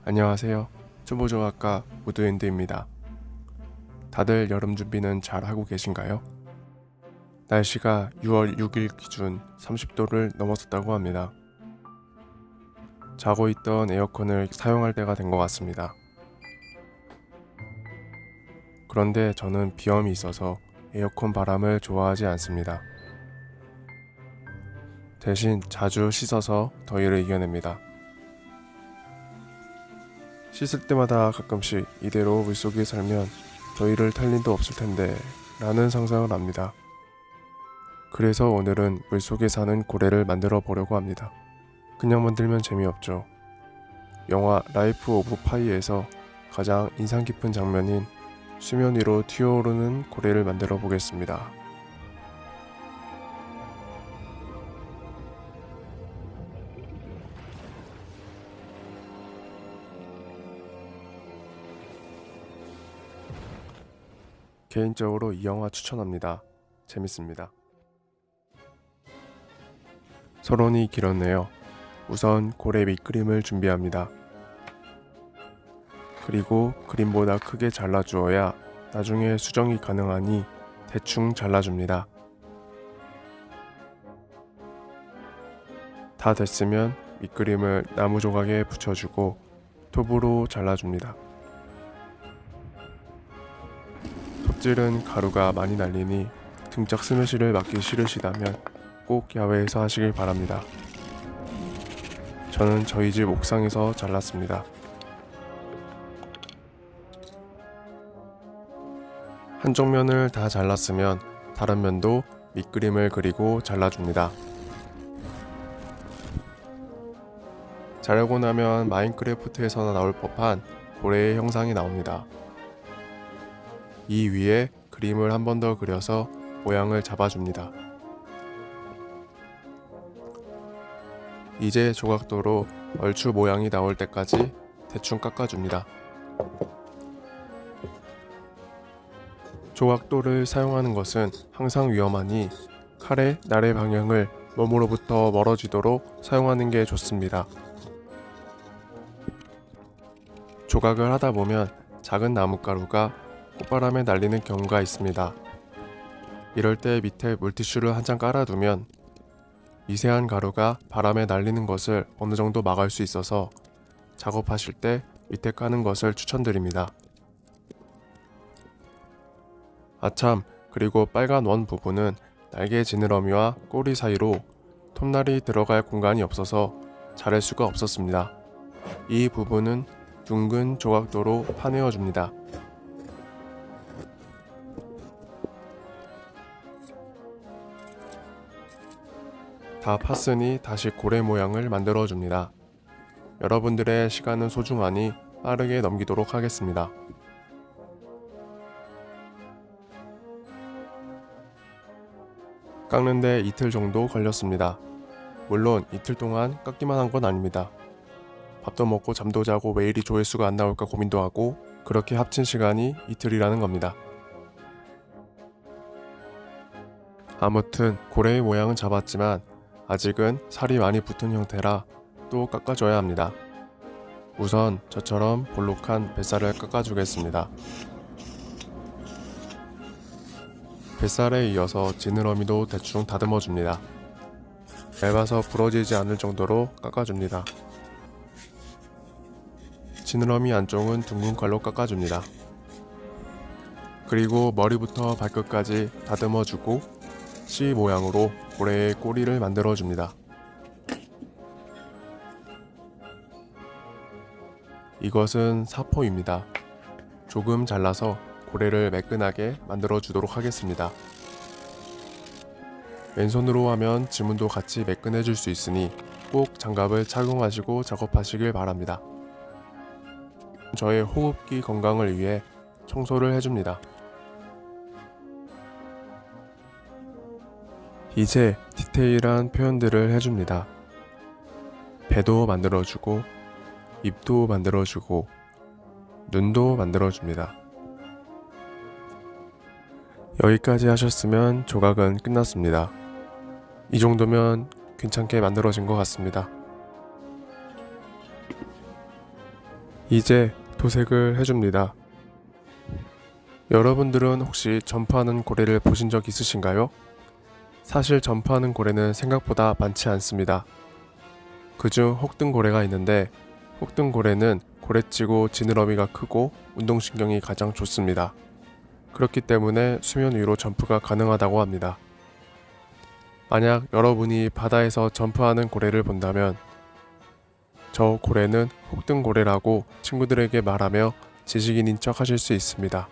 안녕하세요. 초보조각가 우드엔드입니다. 다들 여름 준비는 잘 하고 계신가요? 날씨가 6월 6일 기준 30도를 넘어섰다고 합니다. 자고 있던 에어컨을 사용할 때가 된 것 같습니다. 그런데 저는 비염이 있어서 에어컨 바람을 좋아하지 않습니다. 대신 자주 씻어서 더위를 이겨냅니다. 씻을 때마다 가끔씩 이대로 물속에 살면 더위를 탈 일도 없을 텐데 라는 상상을 합니다. 그래서 오늘은 물속에 사는 고래를 만들어 보려고 합니다. 그냥 만들면 재미없죠. 영화 라이프 오브 파이에서 가장 인상 깊은 장면인 수면 위로 튀어오르는 고래를 만들어 보겠습니다. 개인적으로 이 영화 추천합니다. 재밌습니다. 서론이 길었네요. 우선 고래 밑그림을 준비합니다. 그리고 그림보다 크게 잘라주어야 나중에 수정이 가능하니 대충 잘라줍니다. 다 됐으면 밑그림을 나무 조각에 붙여주고 톱으로 잘라줍니다. 톱질은 가루가 많이 날리니 등짝 스매시를 맞기 싫으시다면 꼭 야외에서 하시길 바랍니다. 저는 저희 집 옥상에서 잘랐습니다. 한쪽 면을 다 잘랐으면 다른 면도 밑그림을 그리고 잘라줍니다. 자르고 나면 마인크래프트에서나 나올 법한 고래의 형상이 나옵니다. 이 위에 그림을 한 번 더 그려서 모양을 잡아줍니다. 이제 조각도로 얼추 모양이 나올 때까지 대충 깎아줍니다. 조각도를 사용하는 것은 항상 위험하니 칼의 날의 방향을 몸으로부터 멀어지도록 사용하는 게 좋습니다. 조각을 하다 보면 작은 나뭇가루가 꽃바람에 날리는 경우가 있습니다. 이럴 때 밑에 물티슈를 한 장 깔아두면 미세한 가루가 바람에 날리는 것을 어느 정도 막을 수 있어서 작업하실 때 밑에 까는 것을 추천드립니다. 아참, 그리고 빨간 원 부분은 날개 지느러미와 꼬리 사이로 톱날이 들어갈 공간이 없어서 자를 수가 없었습니다. 이 부분은 둥근 조각도로 파내어 줍니다. 다 팠으니 다시 고래 모양을 만들어 줍니다. 여러분들의 시간은 소중하니 빠르게 넘기도록 하겠습니다. 깎는데 이틀 정도 걸렸습니다. 물론 이틀 동안 깎기만 한 건 아닙니다. 밥도 먹고 잠도 자고 왜 이리 조회수가 안 나올까 고민도 하고 그렇게 합친 시간이 이틀이라는 겁니다. 아무튼 고래의 모양은 잡았지만 아직은 살이 많이 붙은 형태라 또 깎아줘야 합니다. 우선 저처럼 볼록한 뱃살을 깎아주겠습니다. 뱃살에 이어서 지느러미도 대충 다듬어 줍니다. 얇아서 부러지지 않을 정도로 깎아줍니다. 지느러미 안쪽은 둥근 칼로 깎아줍니다. 그리고 머리부터 발끝까지 다듬어 주고 C 모양으로 고래의 꼬리를 만들어 줍니다. 이것은 사포입니다. 조금 잘라서 고래를 매끈하게 만들어 주도록 하겠습니다. 왼손으로 하면 지문도 같이 매끈해 줄 수 있으니 꼭 장갑을 착용하시고 작업하시길 바랍니다. 저의 호흡기 건강을 위해 청소를 해줍니다. 이제 디테일한 표현들을 해줍니다. 배도 만들어주고 입도 만들어주고 눈도 만들어줍니다. 여기까지 하셨으면 조각은 끝났습니다. 이 정도면 괜찮게 만들어진 것 같습니다. 이제 도색을 해줍니다. 여러분들은 혹시 점프하는 고래를 보신 적 있으신가요? 사실 점프하는 고래는 생각보다 많지 않습니다. 그중 혹등고래가 있는데 혹등고래는 고래치고 지느러미가 크고 운동신경이 가장 좋습니다. 그렇기 때문에 수면 위로 점프가 가능하다고 합니다. 만약 여러분이 바다에서 점프하는 고래를 본다면 저 고래는 혹등고래라고 친구들에게 말하며 지식인인 척 하실 수 있습니다.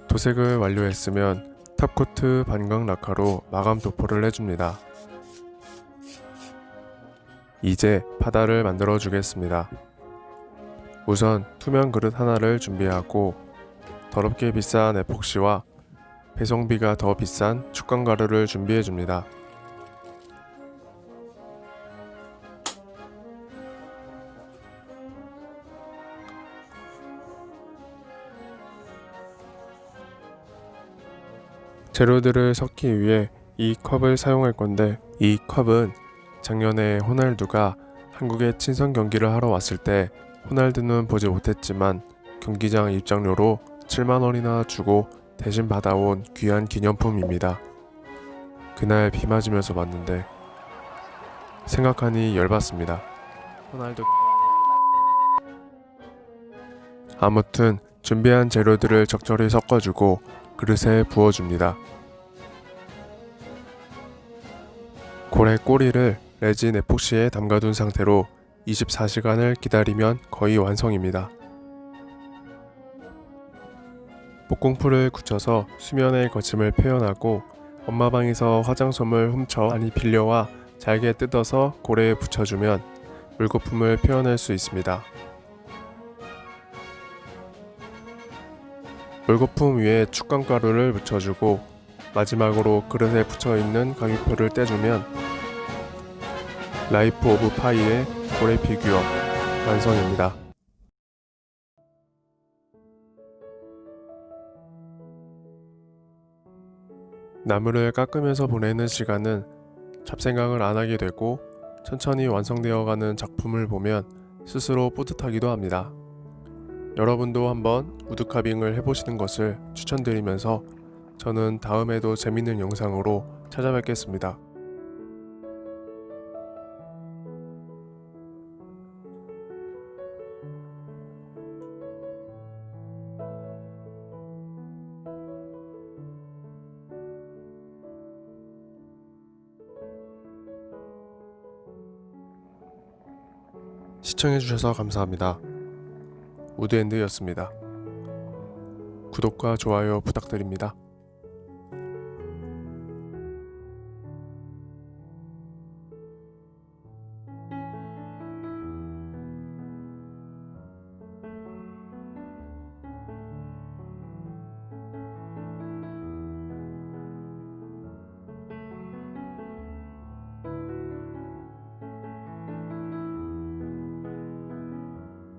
도색을 완료했으면 탑코트 반광 라카로 마감 도포를 해줍니다. 이제 바다를 만들어 주겠습니다. 우선 투명 그릇 하나를 준비하고 더럽게 비싼 에폭시와 배송비가 더 비싼 축광가루를 준비해 줍니다. 재료들을 섞기 위해 이 컵을 사용할 건데, 이 컵은 작년에 호날두가 한국에 친선 경기를 하러 왔을 때 호날두는 보지 못했지만 경기장 입장료로 7만 원이나 주고 대신 받아온 귀한 기념품입니다. 그날 비 맞으면서 봤는데 생각하니 열받습니다. 호날두. 아무튼 준비한 재료들을 적절히 섞어주고 그릇에 부어줍니다. 고래 꼬리를 레진 에폭시에 담가둔 상태로 24시간을 기다리면 거의 완성입니다. 목공풀을 굳혀서 수면의 거침을 표현하고 엄마 방에서 화장솜을 훔쳐 많이 빌려와 잘게 뜯어서 고래에 붙여주면 물거품을 표현할 수 있습니다. 물거품 위에 축광가루를 묻혀주고 마지막으로 그릇에 붙여있는 강육표를 떼주면 라이프 오브 파이의 고래 피규어 완성입니다. 나무를 깎으면서 보내는 시간은 잡생각을 안 하게 되고 천천히 완성되어가는 작품을 보면 스스로 뿌듯하기도 합니다. 여러분도 한번 우드카빙을 해보시는 것을 추천드리면서 저는 다음에도 재밌는 영상으로 찾아뵙겠습니다. 시청해주셔서 감사합니다. 우드엔드였습니다. 구독과 좋아요 부탁드립니다.